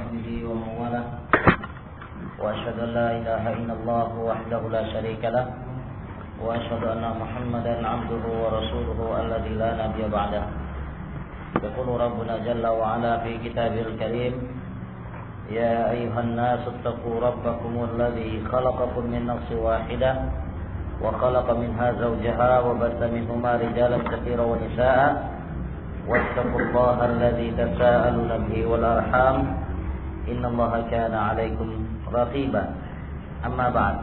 وصحبه ومن والاه وأشهد أن لا إله إلا الله وحده لا شريك له وأشهد أن محمدا عبده ورسوله الذي لا نبي بعده. يقول ربنا جل وعلا في كتابه الكريم: يا أيها الناس اتقوا ربكم الذي خلقكم من نفس واحدة وخلق منها زوجها وبث منهما رجالا كثيرا ونساء واتقوا الله الذي تساءلون به والأرحام إن الله كان عليكم رقيبا. أما بعد،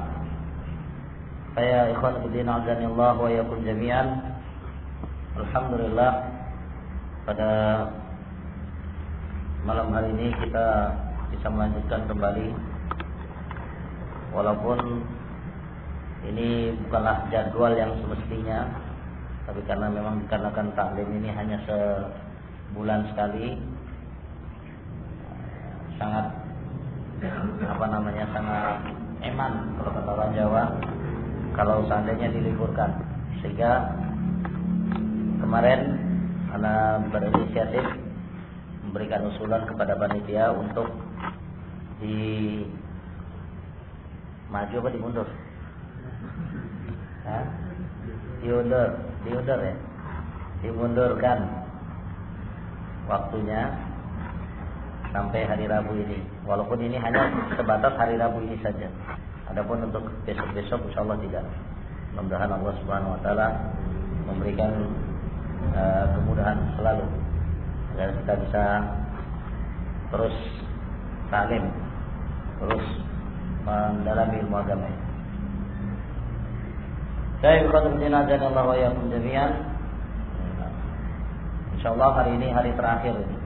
فيا إخوان الدين عزني الله وإياكم جميعا. Alhamdulillah, pada malam hari ini kita bisa melanjutkan kembali, walaupun ini bukanlah jadwal yang semestinya, tapi karena memang dikarenakan taklim ini hanya sebulan sekali, sangat sangat eman kalau kata orang Jawa kalau seandainya diliburkan. Sehingga kemarin ana berinisiatif memberikan usulan kepada panitia untuk maju apa dimundur? Diundur ya, dimundurkan waktunya sampai hari Rabu ini. Walaupun ini hanya sebatas hari Rabu ini saja. Adapun untuk besok-besok insyaallah tidak. Mudah-mudahan Allah Subhanahu wa taala memberikan kemudahan selalu agar kita bisa terus taklim, terus mendalami ilmu agama. Saya berkata Allah wa yakum jami'an. Insyaallah hari ini hari terakhir ini.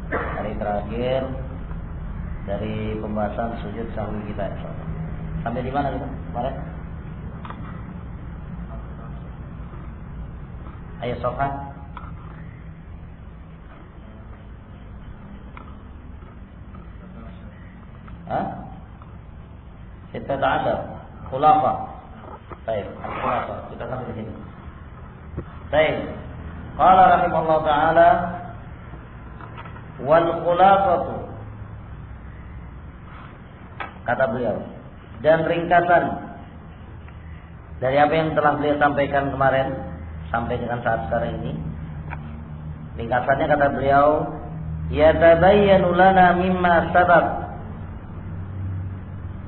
Hari terakhir dari pembahasan sujud sahwi kita insyaallah. Sampai di mana kita kemarin? Ayo Sofan. Kita ada khulafah. Baik, al-khulafah. Kita sampai di sini. Baik. Qala rahimahullah taala wal khulafatu, kata beliau, dan ringkasan dari apa yang telah beliau sampaikan kemarin sampai dengan saat sekarang ini. Ringkasannya kata beliau, yatabayyanu lana mimma sabab,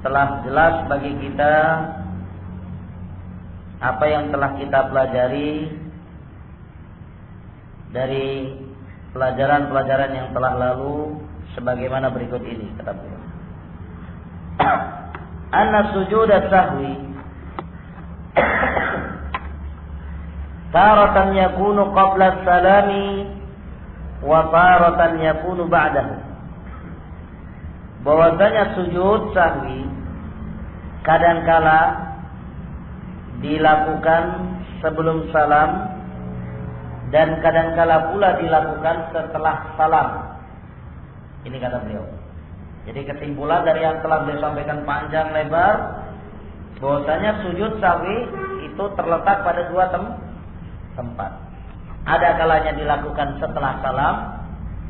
telah jelas bagi kita apa yang telah kita pelajari dari pelajaran-pelajaran yang telah lalu sebagaimana berikut ini, kata beliau. Anna sujud sahwi taratan yakunu qabla salami wa taratan yakunu ba'dahu. Bahwasanya sujud sahwi kadangkala dilakukan sebelum salam dan kadangkala pula dilakukan setelah salam. Ini kata beliau. Jadi kesimpulan dari yang telah beliau sampaikan panjang lebar, bahwasanya sujud sahwi itu terletak pada dua tempat. Ada kalanya dilakukan setelah salam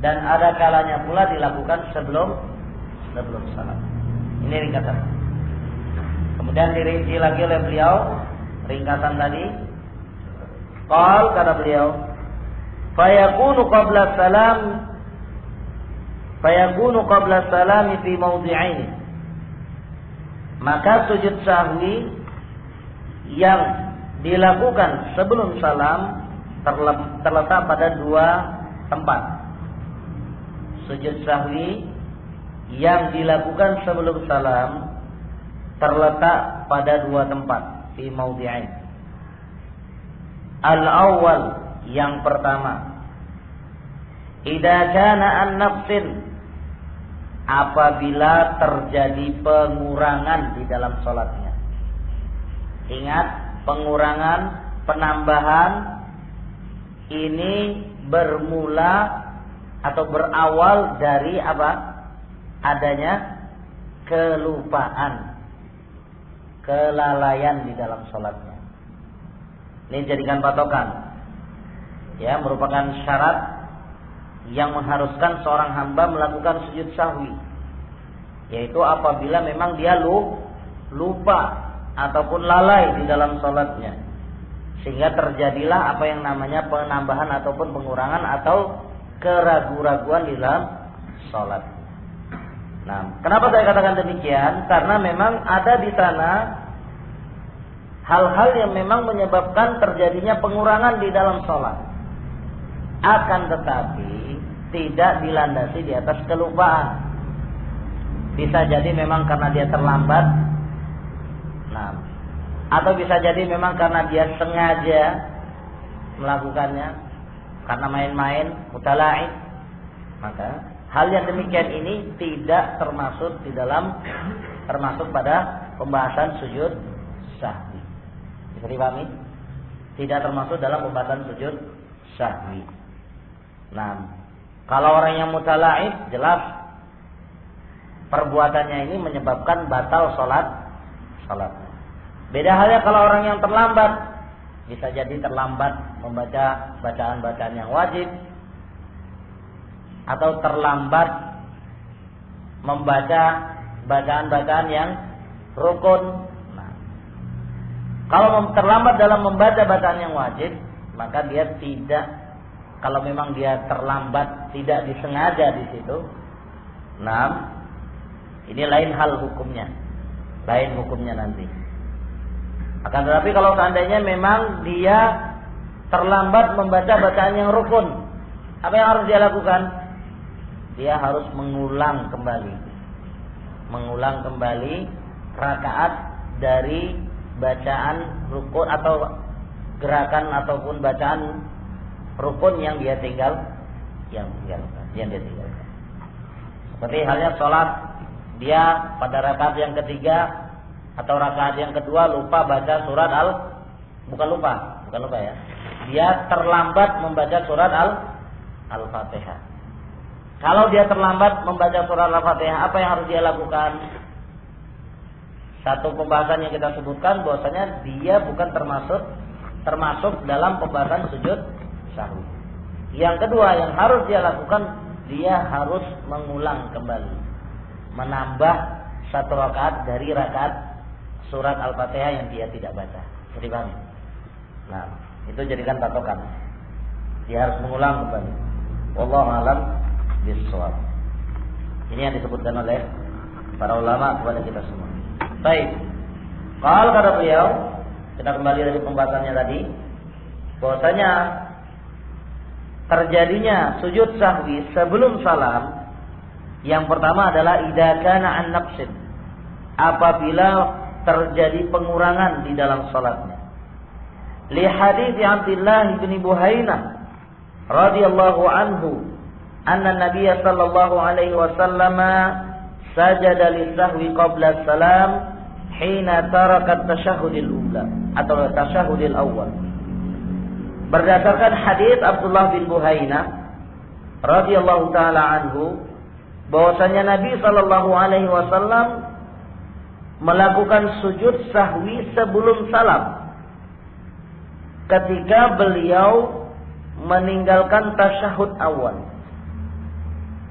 dan ada kalanya pula dilakukan sebelum salam. Ini ringkasan. Kemudian dirinci lagi oleh beliau ringkasan tadi. Qal, kata beliau, fayakunu qabla salami fi mawdi'aini. Maka sujud sahwi yang dilakukan sebelum salam terletak pada dua tempat. Sujud sahwi yang dilakukan sebelum salam terletak pada dua tempat, fi mawdi'ain. Al-awwal, yang pertama, idza kana an nafsin, apabila terjadi pengurangan di dalam salatnya. Ingat, pengurangan, penambahan ini bermula atau berawal dari apa? Adanya kelupaan, kelalaian di dalam salatnya. Ini jadikan patokan. Ya, merupakan syarat yang mengharuskan seorang hamba melakukan sujud sahwi. yaitu apabila memang dia lupa ataupun lalai di dalam sholatnya, sehingga terjadilah apa yang namanya penambahan ataupun pengurangan atau keraguan-raguan di dalam sholat. Nah, kenapa saya katakan demikian? Karena memang ada di sana hal-hal yang memang menyebabkan terjadinya pengurangan di dalam sholat. Akan tetapi tidak dilandasi di atas kelupaan. Bisa jadi memang karena dia terlambat. Nah, atau bisa jadi memang karena dia sengaja melakukannya, karena main-main, mutala'ib. Maka hal yang demikian ini tidak termasuk pada pembahasan sujud sahwi. Bisa dipahami? Tidak termasuk dalam pembahasan sujud sahwi. Nah, kalau orang yang mutala'ib, jelas perbuatannya ini menyebabkan batal sholatnya. Beda halnya kalau orang yang terlambat, bisa jadi terlambat membaca bacaan-bacaan yang wajib, atau terlambat membaca bacaan-bacaan yang rukun. Nah, kalau terlambat dalam membaca bacaan yang wajib, maka dia tidak, kalau memang dia terlambat tidak disengaja di situ. Nah, ini lain hal hukumnya. Lain hukumnya nanti. Akan tetapi kalau seandainya memang dia terlambat membaca bacaan yang rukun, apa yang harus dia lakukan? Dia harus mengulang kembali rakaat dari bacaan rukun atau gerakan ataupun bacaan rukun yang dia tinggalkan. Seperti halnya sholat, dia pada rakaat yang ketiga atau rakaat yang kedua lupa baca surat bukan lupa ya. Dia terlambat membaca surat Al-Fatihah. Kalau dia terlambat membaca surat Al-Fatihah, apa yang harus dia lakukan? Satu pembahasan yang kita sebutkan bahwasanya dia bukan termasuk dalam pembahasan sujud sahwi. Yang kedua yang harus dia lakukan, dia harus mengulang kembali, menambah satu rakaat dari rakaat surat Al-Fatihah yang dia tidak baca. Jadi paham? Nah, itu jadikan patokan. Dia harus mengulang kembali. Wallahu a'lam bishawab. Ini yang disebutkan oleh para ulama kepada kita semua. Baik. Kalau kata beliau, kita kembali dari pembahasannya tadi, bahwasanya terjadinya sujud sahwi sebelum salam, yang pertama adalah idza kana an naqsin, apabila terjadi pengurangan di dalam salatnya. Li hadits Abdullah bin Buhainah radhiyallahu anhu anna Nabiy sallallahu alaihi wasallam sajada lis-sahwi qabla salam hina taraka at-tashahhudil ula atau at-tashahhudil awwal. Berdasarkan hadits Abdullah bin Buhainah radhiyallahu taala anhu, bahwasanya Nabi sallallahu alaihi wasallam melakukan sujud sahwi sebelum salam ketika beliau meninggalkan tasyahud awal.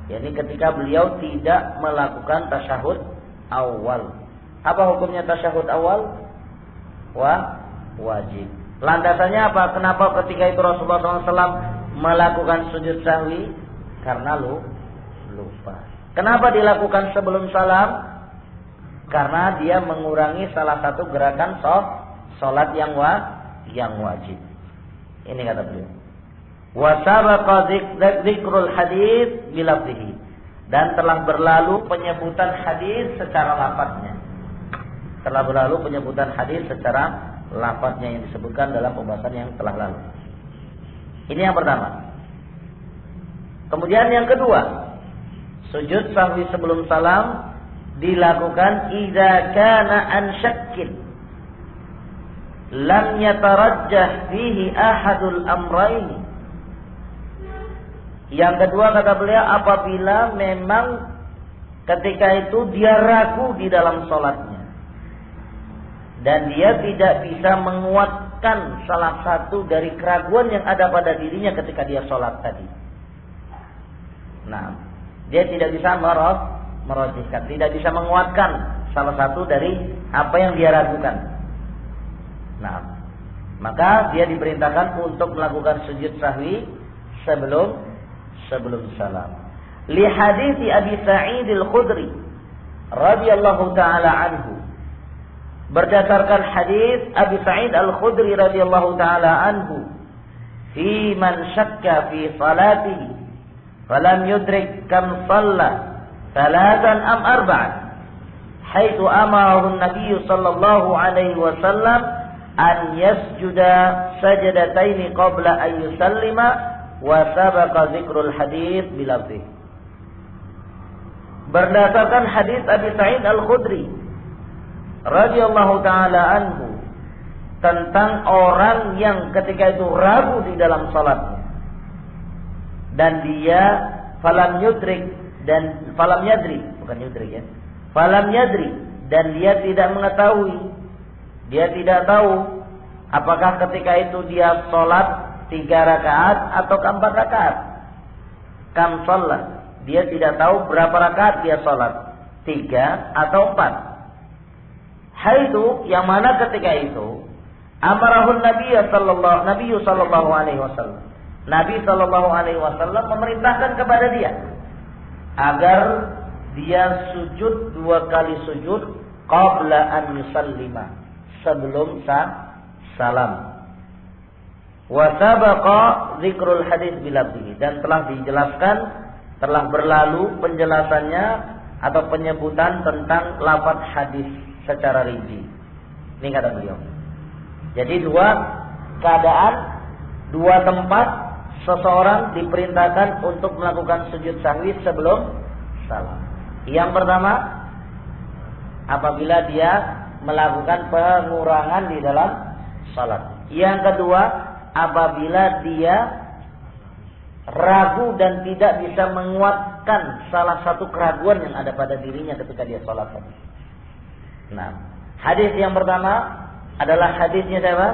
Yani ketika beliau tidak melakukan tasyahud awal. Apa hukumnya tasyahud awal? Wajib. Landasannya apa? Kenapa ketika itu Rasulullah SAW melakukan sujud sahwi? Karena lupa. Kenapa dilakukan sebelum salam? Karena dia mengurangi salah satu gerakan sholat yang wajib. Ini kata beliau. Wa sabaqa dzikrul hadits bilafzihi, dan telah berlalu penyebutan hadis secara lafadznya. Telah berlalu penyebutan hadis secara lafadznya yang disebutkan dalam pembahasan yang telah lalu. Ini yang pertama. Kemudian yang kedua, sujud sahwi sebelum salam dilakukan idza kana an syakkin lam yatarajjah fihi ahadul amrayn. Yang kedua kata beliau, apabila memang ketika itu dia ragu di dalam sholatnya dan dia tidak bisa menguatkan salah satu dari keraguan yang ada pada dirinya ketika dia sholat tadi. Nah, dia tidak bisa merojihkan, tidak bisa menguatkan salah satu dari apa yang dia ragukan. Nah, maka dia diperintahkan untuk melakukan sujud sahwi sebelum salam. Li hadits Abi Sa'id Al-Khudri radhiyallahu taala anhu. Berdasarkan hadis Abi Sa'id Al-Khudri radhiyallahu taala anhu, fi man syakka fi salatihi falam yudrik kam shalla thalathan am arba'an, haitsu amarahu an-nabiy sallallahu alaihi wasallam an yasjuda sajdataini qabla an yusallima wa sabaqa dzikrul hadits bilafzi. Berdasarkan hadis Abi Sa'id Al-Khudri radhiyallahu taala anhu tentang orang yang ketika itu ragu di dalam salatnya dan dia falam yadri dan dia tidak mengetahui, dia tidak tahu apakah ketika itu dia salat 3 rakaat atau 4 rakaat. Kam shalah, dia tidak tahu berapa rakaat dia salat, 3 atau 4. Haitsu yang mana ketika itu amarahun Nabi sallallahu alaihi wasallam. Nabi sallallahu alaihi wasallam memerintahkan kepada dia agar dia sujud 2 kali sujud qabla an yusallima, sebelum salam. Wa sabaqa dzikrul hadits bilafzihi, dan telah dijelaskan, telah berlalu penjelasannya atau penyebutan tentang lafaz hadis secara rinci. Ini kata beliau. Jadi 2 keadaan, 2 tempat seseorang diperintahkan untuk melakukan sujud sahwi sebelum salam. Yang pertama, apabila dia melakukan pengurangan di dalam salat. Yang kedua, apabila dia ragu dan tidak bisa menguatkan salah satu keraguan yang ada pada dirinya ketika dia salat. Nah, hadis yang pertama adalah hadisnya siapa?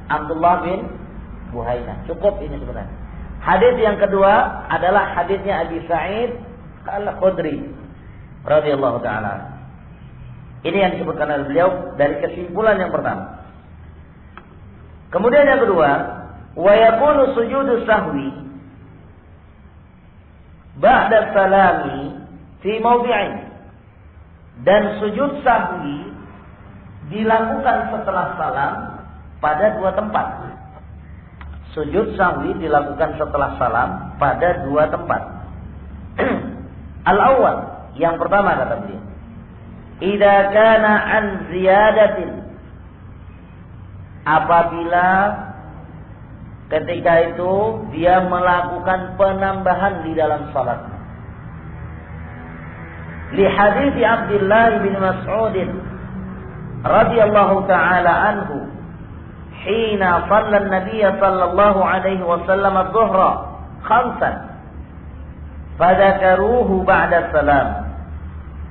Abdullah bin Buhainah. Cukup ini sebenarnya. Hadis yang kedua adalah hadisnya Abi Sa'id Al-Khudri radhiyallahu taala. Ini yang disebutkan oleh beliau dari kesimpulan yang pertama. Kemudian yang kedua, wa yakunu sujudus sahwi ba'da salami fi mawdi'in. Dan sujud sahwi dilakukan setelah salam pada 2 tempat. Sujud sahwi dilakukan setelah salam pada 2 tempat. Al-awwal, yang pertama kata beliau, idza kana an ziyadatin, apabila ketika itu dia melakukan penambahan di dalam salat. Li hadits Abdullah bin Mas'ud radhiyallahu taala anhu, hina shalla an-nabiy sallallahu alaihi wasallam adh-dhuhra 5 fadhakaruhu ba'da salam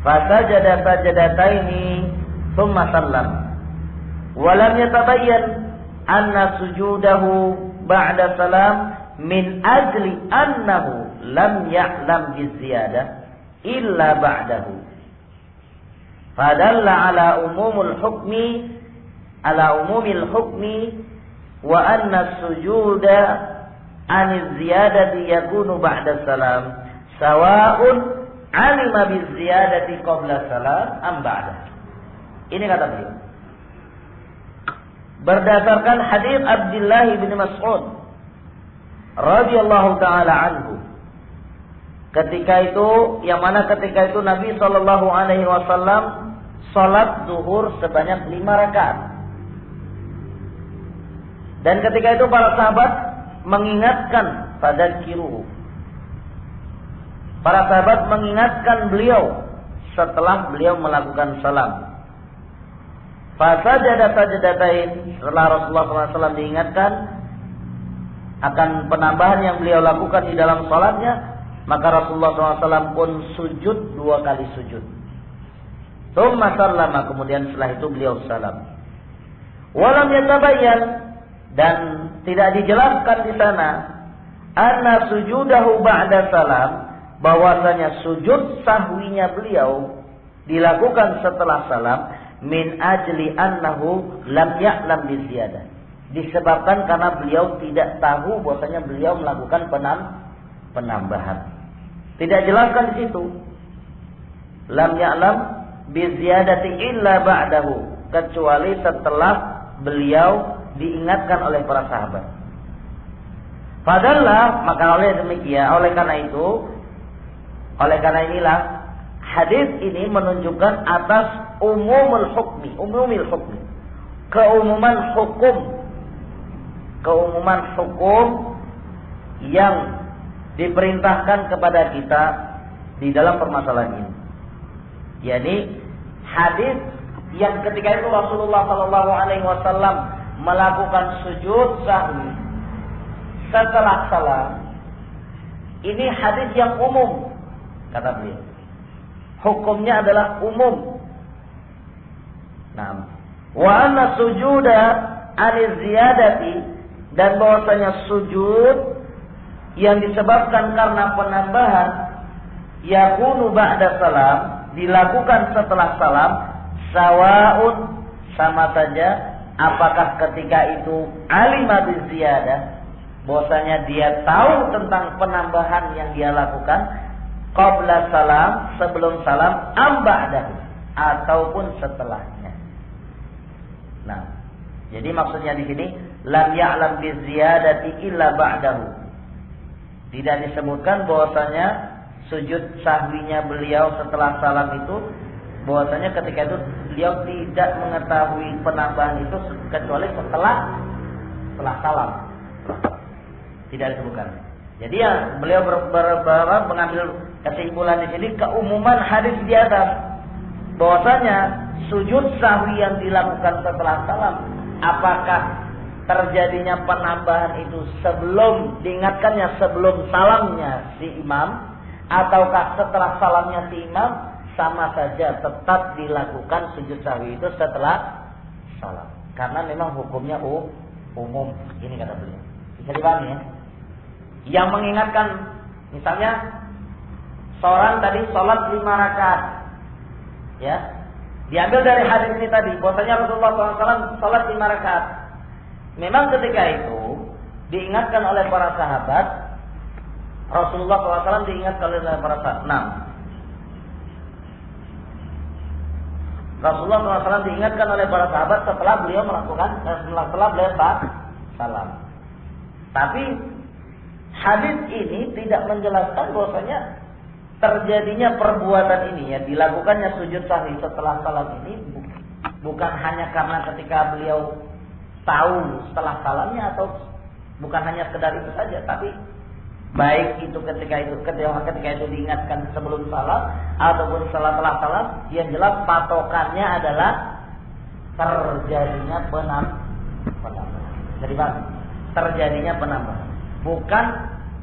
fasajada sajdataini thumma sallam wa lam yatabayyan anna sujudahu ba'da salam min ajli annahu lam ya'lam biziyadah illa ba'dahu, fadalla ala umumil hukmi wa anna sujuda an ziyadati yakunu ba'da salam sawa'un alima biziyadati qabla salam am ba'da. Ini kata beliau berdasarkan hadis Abdullah bin Mas'ud radhiyallahu taala anhu. Ketika itu, yang mana ketika itu Nabi sallallahu alaihi wasallam salat zuhur sebanyak 5 rakaat. Dan ketika itu para sahabat mengingatkan fadzakiruhu. Para sahabat mengingatkan beliau setelah beliau melakukan salam. Fasajada sajdatain, setelah Rasulullah SAW diingatkan akan penambahan yang beliau lakukan di dalam salatnya, maka Rasulullah SAW pun sujud 2 kali sujud. Tsumma sallama, kemudian setelah itu beliau salam. Walam yatabayyan, dan tidak dijelaskan di sana anna sujudahu ba'da salam, bahwasanya sujud sahwinya beliau dilakukan setelah salam min ajli annahu lam ya'lam bi ziyadah. Disebabkan karena beliau tidak tahu bahwasanya beliau melakukan penambahan. Tidak jelaskan di situ. Lam ya'lam bi ziyadati illa ba'dahu, kecuali setelah beliau diingatkan oleh para sahabat. Padahal maka oleh karena inilah hadis ini menunjukkan atas umumul hukmi, keumuman hukum yang diperintahkan kepada kita di dalam permasalahan ini. Yani hadis yang ketika itu Rasulullah sallallahu alaihi wasallam melakukan sujud sahwi setelah salam, ini hadis yang umum kata beliau. Hukumnya adalah umum. Nah, wa anna sujuda al-ziyadati, dan bahwasanya sujud yang disebabkan karena penambahan yakunu ba'da salam, dilakukan setelah salam, sawaun, sama saja apakah ketika itu alima bi ziyadah, bahwasanya dia tahu tentang penambahan yang dia lakukan qabla salam, sebelum salam, am ba'dahu, ataupun setelahnya. Nah, jadi maksudnya di sini lam ya'lam bi ziyadati illa ba'dahu. Tidak disebutkan bahwasanya sujud sahwinya beliau setelah salam itu, bahwasanya ketika itu beliau tidak mengetahui penambahan itu kecuali setelah salam. Tidak disebutkan. Jadi ya beliau mengambil kesimpulan di sini keumuman hadis di atas, bahwasanya sujud sahwi yang dilakukan setelah salam, apakah terjadinya penambahan itu sebelum diingatkannya sebelum salamnya si imam, ataukah setelah salamnya si imam, sama saja tetap dilakukan sujud sahwi itu setelah salam, karena memang hukumnya umum. Ini kata beliau. Bisa dipahami ya? Yang mengingatkan, misalnya seorang tadi sholat 5 rakaat, ya, diambil dari hadis ini tadi, bahwasanya Rasulullah SAW sholat 5 rakaat. Memang ketika itu diingatkan oleh para sahabat, Rasulullah SAW diingatkan oleh para sahabat. Rasulullah SAW diingatkan oleh para sahabat setelah beliau melakukan, setelah beliau salam. Tapi hadis ini tidak menjelaskan bahwasanya terjadinya perbuatan ini, ya, dilakukannya sujud sahwi setelah salam ini bukan hanya karena ketika beliau tahu setelah salamnya, atau bukan hanya sekedar itu saja, tapi baik itu ketika itu diingatkan sebelum salam ataupun setelah salam, yang jelas patokannya adalah terjadinya penambahan. Jadi terjadinya penambahan, bukan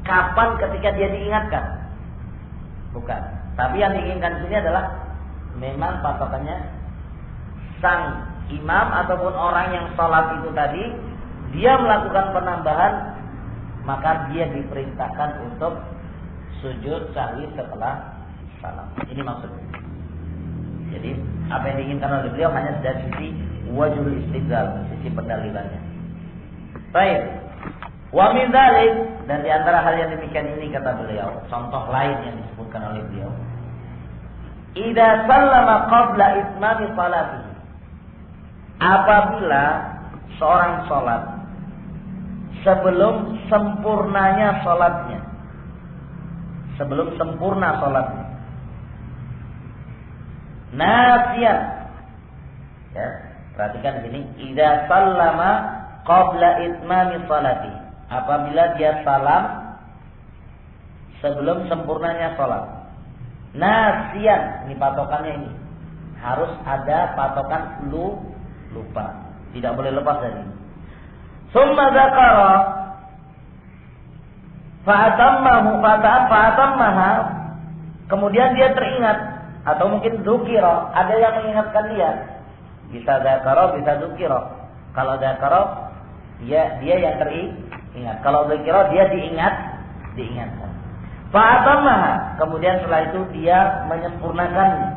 kapan ketika dia diingatkan, bukan. Tapi yang diinginkan di sini adalah memang patokannya sang imam ataupun orang yang sholat itu tadi, dia melakukan penambahan, maka dia diperintahkan untuk sujud sahwi setelah salam. Ini maksudnya. Jadi apa yang diinginkan oleh beliau hanya dari sisi wajhul istidlal, sisi pendalilannya. Baik. Wa min dzalik, dan di antara hal yang demikian ini kata beliau, contoh lain yang disebutkan oleh beliau, idza sallama qabla itmami salatihi, apabila seorang salat sebelum sempurnanya salatnya, sebelum sempurna salatnya, nasiyan, ya, perhatikan di sini, idza sallama qabla itmami salati, apabila dia salam sebelum sempurnanya salat. Nasiyan, ini patokannya ini. Harus ada patokan lupa. Tidak boleh lepas dari ini. Summa dzakara fa'atammaha, kemudian dia teringat, atau mungkin dzukira, ada yang mengingatkan dia. Bisa dzakara, bisa dzukira. Kalau dzakara dia yang teringat. Kalau dzikra dia diingatkan. Fa'atammaha, kemudian setelah itu dia menyempurnakannya.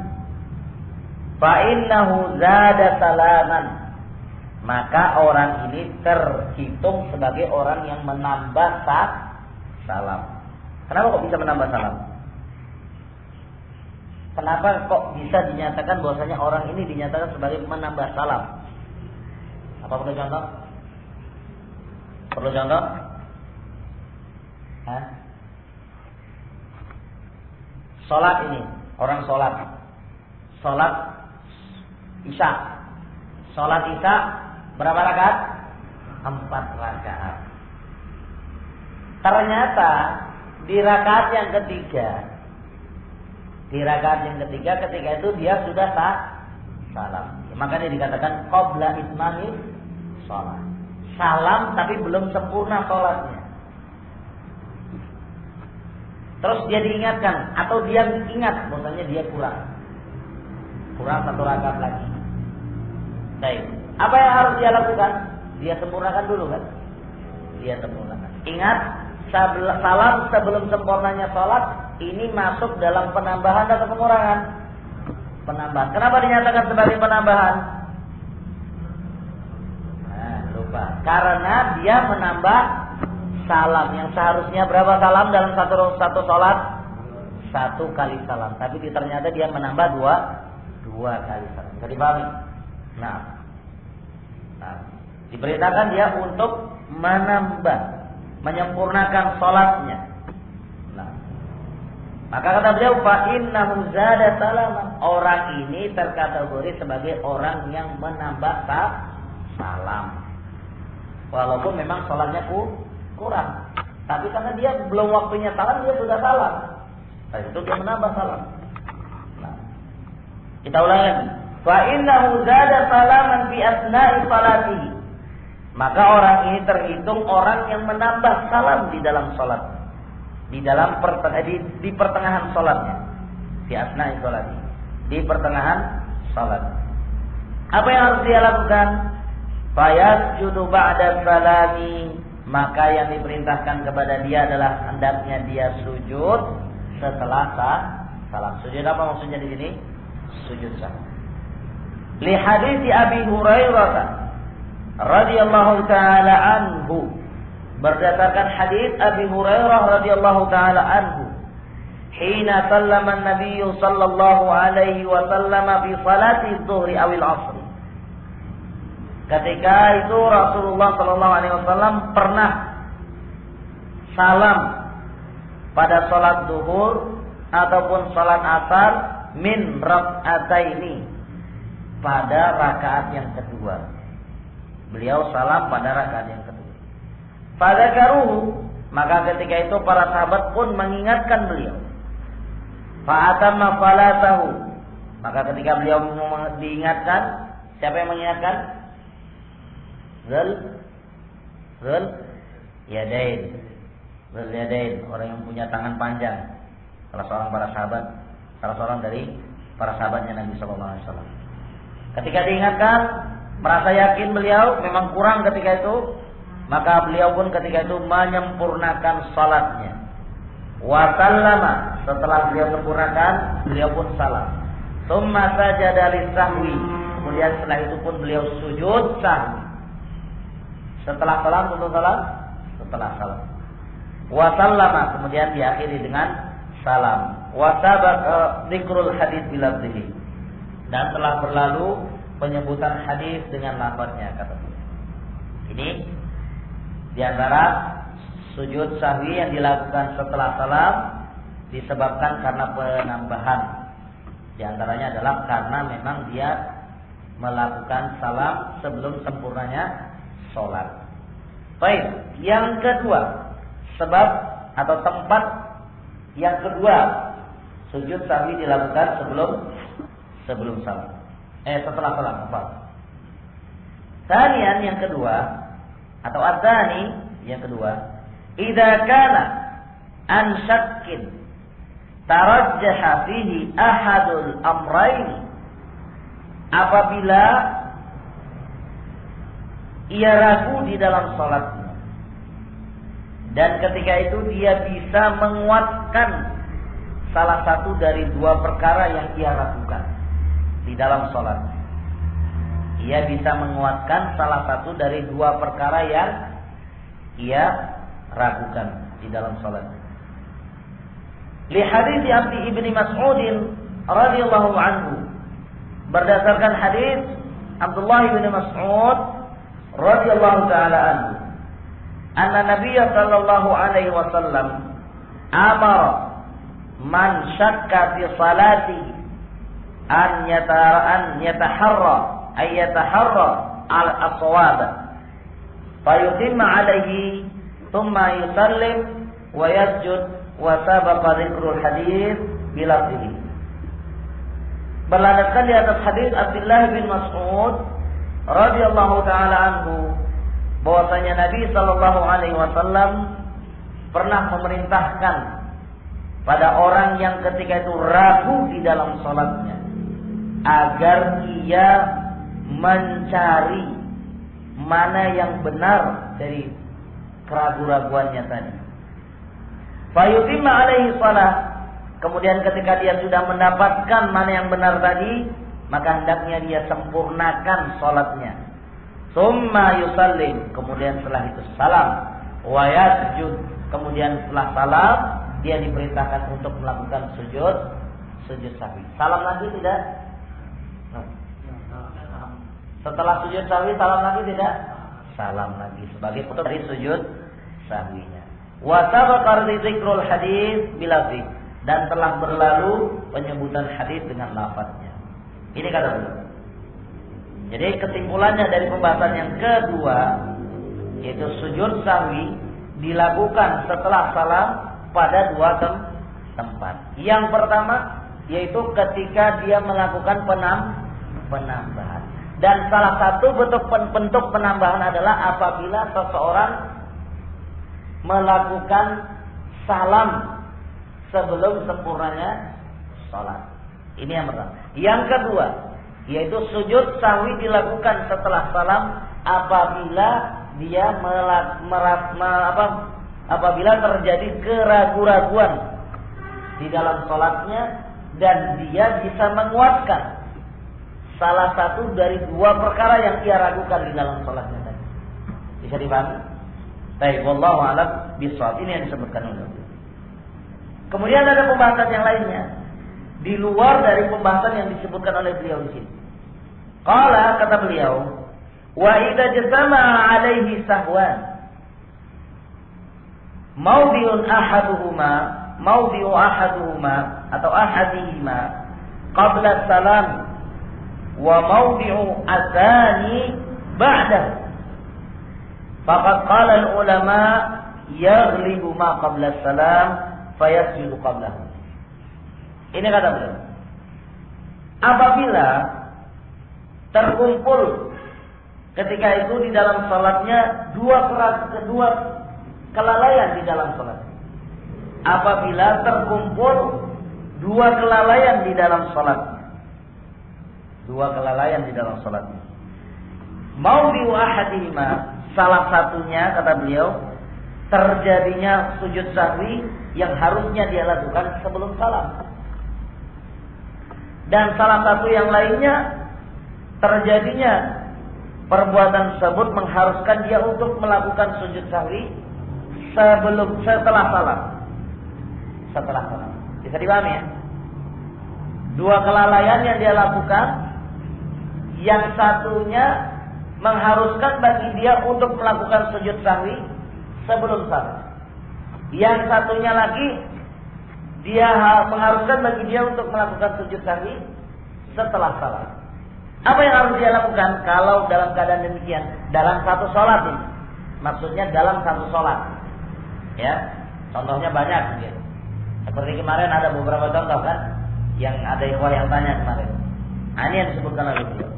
Fa'innahu zada salaman, maka orang ini terhitung sebagai orang yang menambah salam. Kenapa kok bisa menambah salam? Kenapa kok bisa dinyatakan bahwasanya orang ini dinyatakan sebagai menambah salam? Apa perlu contoh? Perlu contoh? Hah? Sholat ini, orang sholat Isya. Sholat Isya berapa rakaat? 4 rakaat. Ternyata di rakaat yang ketiga, ketika itu dia sudah salam. Makanya dikatakan qabla itmami sholat. Salam tapi belum sempurna sholatnya. Terus dia diingatkan atau dia ingat bahwasanya dia kurang 1 rakaat lagi. Baik, apa yang harus dia lakukan? Dia sempurnakan dulu kan? Dia sempurnakan. Ingat, salam sebelum sempurnanya sholat ini masuk dalam penambahan atau pengurangan? Penambahan. Kenapa dinyatakan sebagai penambahan? Nah, lupa. Karena dia menambah salam yang seharusnya berapa salam dalam satu sholat? 1 kali salam. Tapi ternyata dia menambah 2 kali salam. Bisa dipahami? Nah, diberitakan dia untuk menambah, menyempurnakan sholatnya. Nah, maka kata beliau, fa innahu zada salaman. Orang ini terkategori sebagai orang yang menambah salam. Walaupun memang sholatnya kurang, tapi karena dia belum waktunya salam, dia sudah salam. Nah, itu dia menambah salam. Nah, kita ulangi lagi. Fa innahu zada salaman fi asna'i salatihi. Maka orang ini terhitung orang yang menambah salam di dalam salat. Di pertengahan salatnya. Fi asna'i salatihi. Di pertengahan salat. Apa yang harus dia lakukan? Fa yasjudu ba'da salami. Maka yang diperintahkan kepada dia adalah hendaknya dia sujud setelah salam. Sujud apa maksudnya di sini? Sujud sahwi. Li hadits Abi Hurairah radhiyallahu taala anhu, berdasarkan hadis Abi Hurairah radhiyallahu taala anhu, hina sallama an-nabiy sallallahu alaihi wasallam fi salati adh-dhuhri aw al-'asr. Ketika itu Rasulullah sallallahu alaihi wasallam pernah salam pada salat zuhur ataupun salat asar min rak'ataini, pada rakaat yang kedua. Beliau salam pada rakaat yang kedua. Fadzakaruhu, maka ketika itu para sahabat pun mengingatkan beliau. Fa'atamma falatahu, maka ketika beliau diingatkan, siapa yang mengingatkan? Zul Yadain, orang yang punya tangan panjang. Salah seorang dari para sahabatnya Nabi sallallahu alaihi wasallam. Ketika diingatkan, merasa yakin beliau memang kurang ketika itu, maka beliau pun ketika itu menyempurnakan salatnya. Wa sallama, setelah beliau sempurnakan, beliau pun salam. Tsumma sajada lis-sahwi, kemudian setelah itu pun beliau sujud sahwi. Setelah salam. Wa sallama, kemudian diakhiri dengan salam. Wa sabaqa dzikrul hadits bilafzihi. Dan telah berlalu penyebutan hadis dengan lafaznya, kata beliau. Ini diantara sujud sahwi yang dilakukan setelah salam disebabkan karena penambahan. Di antaranya adalah karena memang dia melakukan salam sebelum sempurnanya sholat. Baik, yang kedua, sebab atau tempat yang kedua sujud sahwi dilakukan sebelum salam. Setelah salam, apa? Tsanian, yang kedua, atau adzani yang kedua, idza kana an syakkin tarajjaha fihi ahadul amrayn, apabila ia ragu di dalam salatnya Dan ketika itu dia bisa menguatkan salah satu dari dua perkara yang ia ragukan di dalam sholat. Ia bisa menguatkan salah satu dari dua perkara yang ia ragukan di dalam sholat. Li hadits Abdi ibni Mas'ud radhiyallahu anhu, berdasarkan hadis Abdullah bin Mas'ud radhiyallahu taala anhu, anna Nabiy sallallahu alaihi wasallam amara man syakka fi salati an yataharra al-aswab fayutimma alaihi thumma yusallim wa yasjud wa sabaqa dzikrul hadis bilafzihi. Berlandaskan di atas hadis Abdullah bin Mas'ud radhiyallahu taala anhu, bahwasanya Nabi sallallahu alaihi wasallam pernah memerintahkan pada orang yang ketika itu ragu di dalam salatnya agar ia mencari mana yang benar dari keraguan-raguannya tadi. Fayutimma alaihi shalah, kemudian ketika dia sudah mendapatkan mana yang benar tadi, maka hendaknya dia sempurnakan salatnya. Summa yusallim, kemudian setelah itu salam. Wa yasjud, kemudian setelah salam dia diperintahkan untuk melakukan sujud sahwi. Salam lagi tidak? Setelah sujud sahwi salam lagi tidak? Salam lagi sebagai penutup dari sujud sahwinya. Wa sabaqa dzikrul hadis bilafzi, dan telah berlalu penyebutan hadis dengan lafaznya. Ini kata beliau. Jadi kesimpulannya dari pembahasan yang kedua, yaitu sujud sahwi dilakukan setelah salam pada dua tempat. Yang pertama yaitu ketika dia melakukan penambahan. Dan salah satu bentuk penambahan adalah apabila seseorang melakukan salam sebelum sempurnanya sholat. Ini yang pertama. Yang kedua yaitu sujud sahwi dilakukan setelah salam apabila dia apabila terjadi keraguan-raguan di dalam sholatnya dan dia bisa menguatkan salah satu dari dua perkara yang ia ragukan di dalam sholatnya tadi. Bisa dipahami? Baik, wallahu a'lam bishawab. Ini yang disebutkan oleh beliau. Kemudian ada pembahasan yang lainnya di luar dari pembahasan yang disebutkan oleh beliau di sini. Qala, kata beliau, wa idza jasama alaihi sahwan mawdi'u ahaduhuma atau ahadihima qabla salam wa mawdi'u atsani ba'dahu faqad qala al-ulama yaghlibu ma qabla salam fayasjudu qablahu. Ini kata beliau, apabila terkumpul ketika itu di dalam salatnya dua kelalaian di dalam salat. Apabila terkumpul dua kelalaian di dalam salatnya. Dua kelalaian di dalam salatnya. Mawdi'u ahadihima, salah satunya kata beliau terjadinya sujud sahwi yang harusnya dia lakukan sebelum salam. Dan salah satu yang lainnya terjadinya perbuatan tersebut mengharuskan dia untuk melakukan sujud sahwi setelah salam. Setelah salam. Bisa dipahami ya? Dua kelalaian yang dia lakukan, yang satunya mengharuskan bagi dia untuk melakukan sujud sahwi sebelum salam. Yang satunya lagi dia mengharuskan bagi dia untuk melakukan sujud sahwi setelah salam. Apa yang harus dia lakukan kalau dalam keadaan demikian? Dalam satu sholat ini. Maksudnya dalam satu sholat. Ya, contohnya banyak. Gitu. Seperti kemarin ada beberapa contoh kan, yang ada ikhwah yang tanya kemarin. Ini yang disebutkan oleh beliau.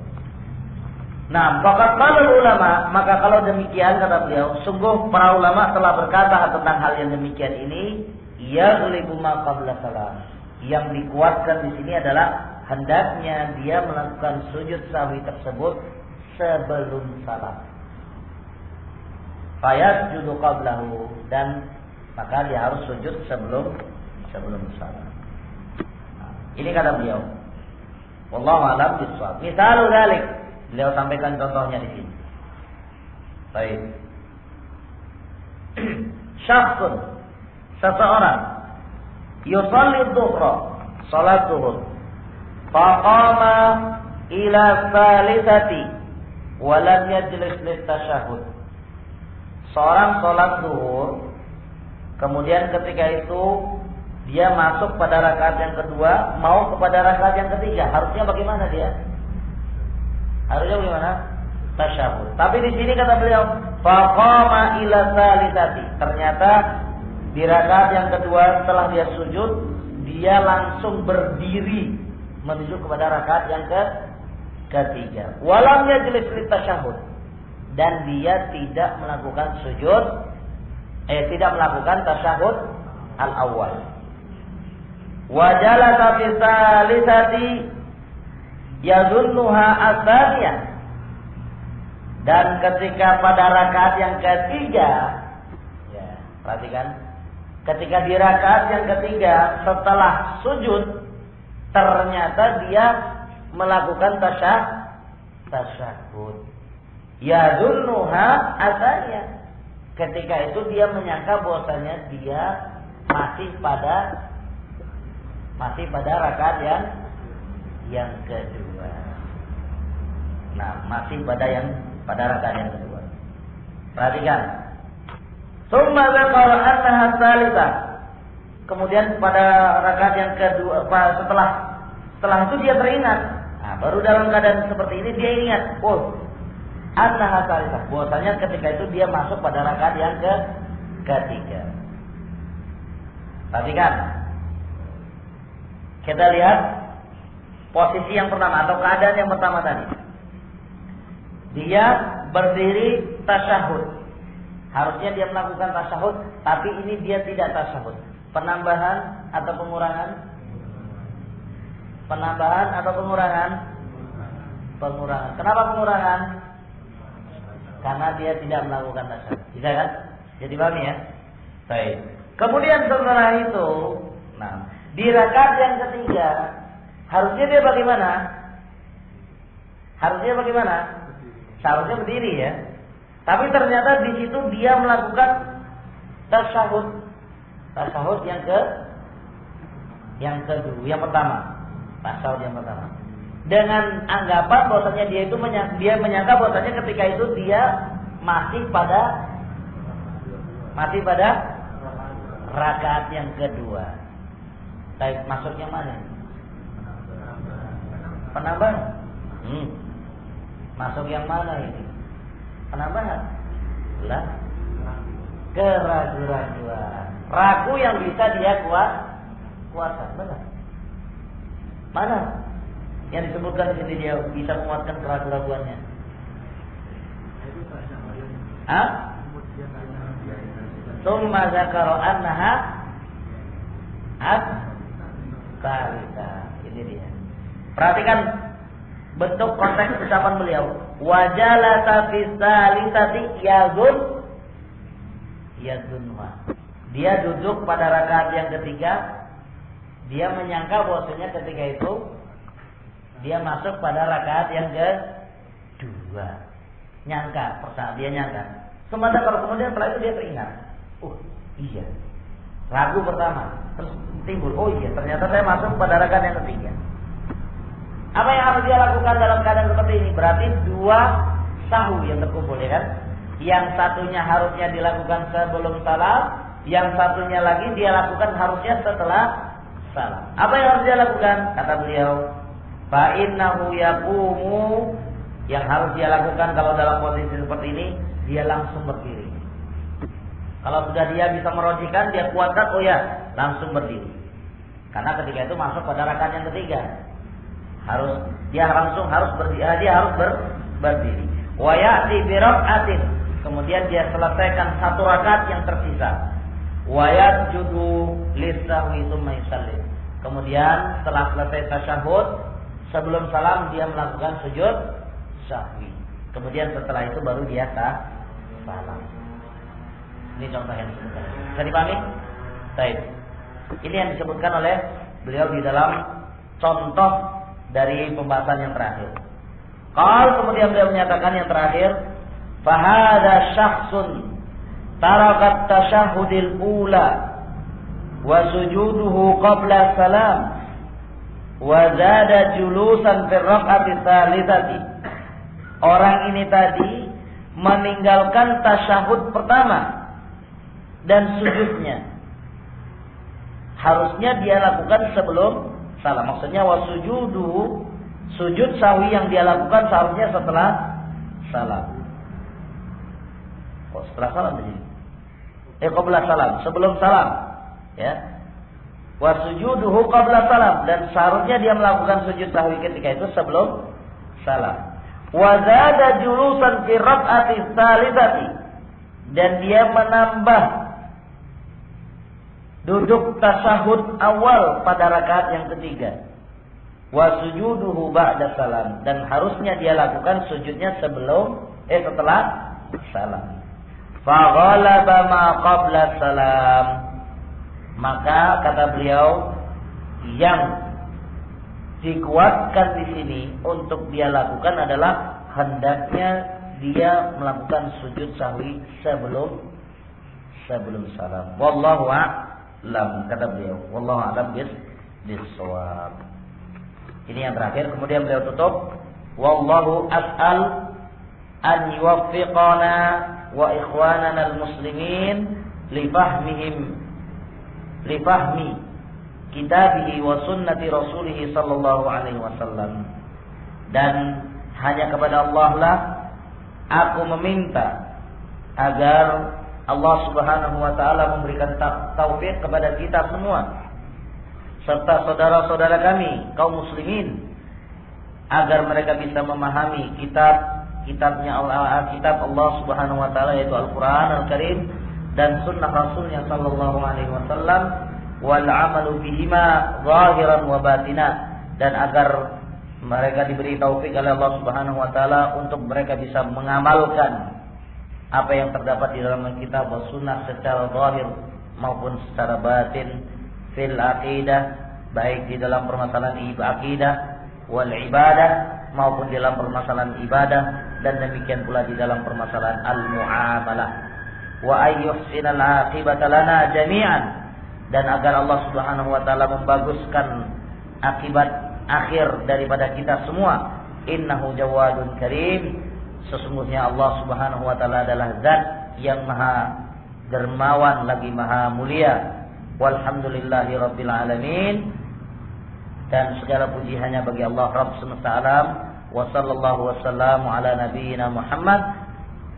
Nah, faqad qala ulama, maka kalau demikian kata beliau, sungguh para ulama telah berkata tentang hal yang demikian ini, yaghlibu ma qabla salam. Yang dikuatkan di sini adalah hendaknya dia melakukan sujud sahwi tersebut sebelum salam. fayasjudu qablahu, dan maka dia harus sujud sebelum salam. Ini kata beliau. Wallahu a'lam bishawab. Misalul dzalik, beliau sampaikan contohnya di sini. Baik. Syakhsun, seseorang yusalli dhuhra, salat zuhur, faqama ila thalithati wa lam yajlis litasyahhud. Seorang salat zuhur, kemudian ketika itu dia masuk pada rakaat yang kedua, mau kepada rakaat yang ketiga. Harusnya bagaimana dia? Harusnya bagaimana? Tasyahud. Tapi di sini kata beliau, faqama ila tsalitsati. Ternyata di rakaat yang kedua setelah dia sujud, dia langsung berdiri menuju kepada rakaat yang ketiga. Walam yajlis litasyahud. Dan dia tidak melakukan tidak melakukan tasyahud al-awwal. Wa jalasa fi tsalitsati yadhunnuha as-tsaniyah. Dan ketika pada rakaat yang ketiga, ya, perhatikan, ketika di rakaat yang ketiga setelah sujud, ternyata dia melakukan tasyahud. Yadhunnuha as-tsaniyah. Ketika itu dia menyangka bahwasanya dia masih pada rakaat yang kedua. Nah, masih pada rakaat yang kedua. Perhatikan. Tsumma dzakara annaha tsalitsah. Kemudian pada rakaat yang kedua, setelah itu dia teringat. Nah, baru dalam keadaan seperti ini dia ingat, annaha tsalitsah. Bahwasanya ketika itu dia masuk pada rakaat yang ketiga. Perhatikan. Kita lihat posisi yang pertama atau keadaan yang pertama tadi. Dia berdiri tasyahud. Harusnya dia melakukan tasyahud, tapi ini dia tidak tasyahud. Penambahan atau pengurangan? Penambahan atau pengurangan? Pengurangan. Kenapa pengurangan? Karena dia tidak melakukan tasyahud. Bisa kan? Jadi paham ya? Baik. Kemudian setelah itu, di rakaat yang ketiga, harusnya dia bagaimana? Seharusnya berdiri ya. Tapi ternyata di situ dia melakukan tasyahud. Tasyahud yang pertama. Tasyahud yang pertama. Dengan anggapan bahwasanya dia menyangka bahwasanya ketika itu dia masih pada rakaat yang kedua. Baik, masuknya mana? Penambahan. Masuk yang mana ini? Penambahan. Lah, keraguan-raguan. Ragu yang bisa dia kuasa. Benar. Mana? Yang disebutkan di sini dia bisa menguatkan keraguan-raguannya. Tsumma dzakara annaha ini dia. Perhatikan bentuk konteks ucapan beliau. Wajalasa fi tsalitsati yadhunha. Dia duduk pada rakaat yang ketiga. Dia menyangka bahwasanya ketika itu dia masuk pada rakaat yang kedua. Dia nyangka. Sementara kemudian setelah itu dia teringat. Iya. Ragu pertama, terus timbul, ternyata saya masuk pada rakaat yang ketiga. Apa yang harus dia lakukan dalam keadaan seperti ini? Berarti dua sahwu yang terkumpul, ya kan? Yang satunya harusnya dilakukan sebelum salam, yang satunya lagi dia lakukan harusnya setelah salam. Apa yang harus dia lakukan? Kata beliau, fa innahu yaqumu, yang harus dia lakukan kalau dalam posisi seperti ini, dia langsung berdiri. Kalau sudah dia bisa merojikan, dia kuatkan, langsung berdiri. Karena ketika itu masuk pada rakaat yang ketiga. Dia harus berdiri. Wa ya'ti bi rak'atin. Kemudian dia selesaikan satu rakaat yang tersisa. Wa yasjudu lis-sahwi tsumma yusallim. Kemudian setelah selesai tasyahud, sebelum salam dia melakukan sujud sahwi. Kemudian setelah itu baru dia salam. Ini contoh yang disebutkan. Bisa dipahami? Baik. Ini yang disebutkan oleh beliau di dalam contoh dari pembahasan yang terakhir. Kalau kemudian beliau menyatakan yang terakhir, fahada syakhsun tarakat tasyahudil ula wa sujuduhu qabla salam wa zada julusan fi raq'ati tsalitsati. Orang ini tadi meninggalkan tasyahud pertama dan sujudnya. Harusnya dia lakukan sebelum salam. Maksudnya wa sujuduhu, sujud sahwi yang dia lakukan seharusnya setelah salam. Oh, setelah salam tadi. Qabla salam, sebelum salam. Ya. Wa sujuduhu qabla salam, dan seharusnya dia melakukan sujud sahwi ketika itu sebelum salam. Wa zada julusan fi raq'ati tsalitsati, dan dia menambah duduk tasyahud awal pada rakaat yang ketiga. Wa sujuduhu ba'da salam, dan harusnya dia lakukan sujudnya setelah salam. Fa ghalaba ma qabla salam, maka kata beliau yang dikuatkan di sini untuk dia lakukan adalah hendaknya dia melakukan sujud sahwi sebelum salam. Wallahu a'lam, kata beliau. Wallahu a'lam bis-shawab. Ini yang terakhir. Kemudian beliau tutup, wallahu as'al an yuwaffiqana wa ikhwanana al-muslimin li fahmi kitabihi wa sunnati rasulih sallallahu alaihi wasallam. Dan hanya kepada Allah lah aku meminta agar Allah Subhanahu wa taala memberikan taufik kepada kita semua serta saudara-saudara kami kaum muslimin agar mereka bisa memahami kitabnya Allah, kitab Allah Subhanahu wa taala, yaitu Al-Qur'an Al-Karim dan sunnah Rasulnya sallallahu alaihi wasallam, wal amalu bihima zahiran wa batina, dan agar mereka diberi taufik oleh Allah Subhanahu wa taala untuk mereka bisa mengamalkan apa yang terdapat di dalam kitab dan sunnah secara zahir maupun secara batin, fil aqidah, baik di dalam permasalahan aqidah, wal ibadah maupun di dalam permasalahan ibadah, dan demikian pula di dalam permasalahan al-muamalah. Wa ayyuhsinal aqibata lana jami'an, dan agar Allah Subhanahu wa taala membaguskan akibat akhir daripada kita semua. Innahu jawadun karim, sesungguhnya Allah Subhanahu wa taala adalah zat yang maha dermawan lagi maha mulia. Walhamdulillahi rabbil alamin, dan segala puji hanya bagi Allah Rabb semesta alam. Wa sallallahu wasallamu ala nabiyyina Muhammad,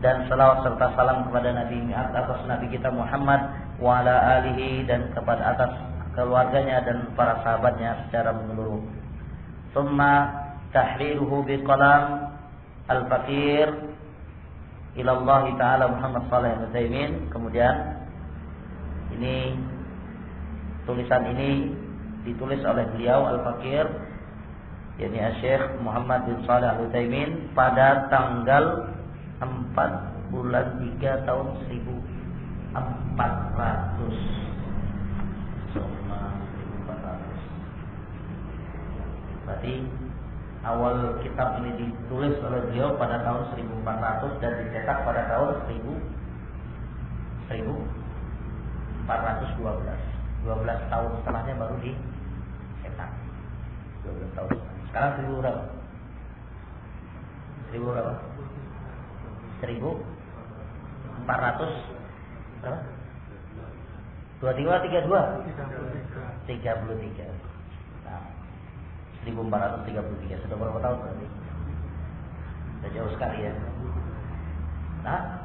dan salawat serta salam kepada atas Nabi kita Muhammad, wa ala alihi, dan kepada atas keluarganya dan para sahabatnya secara menyeluruh. Tsumma tahriruhu biqalam al-faqir ila Allah taala Muhammad Shalih Al-Utsaimin. Kemudian ini tulisan ini ditulis oleh beliau al-faqir, yakni Syekh Muhammad bin Shalih Al-Utsaimin pada tanggal 4 bulan 3 tahun 1400. Berarti awal kitab ini ditulis oleh beliau pada tahun 1400 dan dicetak pada tahun 1412. 12 tahun setelahnya baru dicetak. 12 tahun. Sekarang 1000 berapa? 1000 berapa? 1400 berapa? 23 32? 33. Nah, 1433. Sudah berapa tahun berarti? Sudah jauh sekali ya. Nah,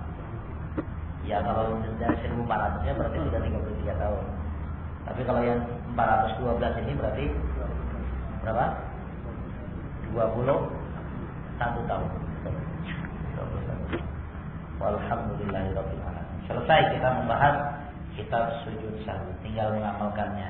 ya kalau dari 1400 nya berarti sudah 33 tahun. Tapi kalau yang 412 ini berarti berapa? 21 tahun. Walhamdulillahirabbil alamin. Selesai kita membahas kitab sujud sahwi, tinggal mengamalkannya.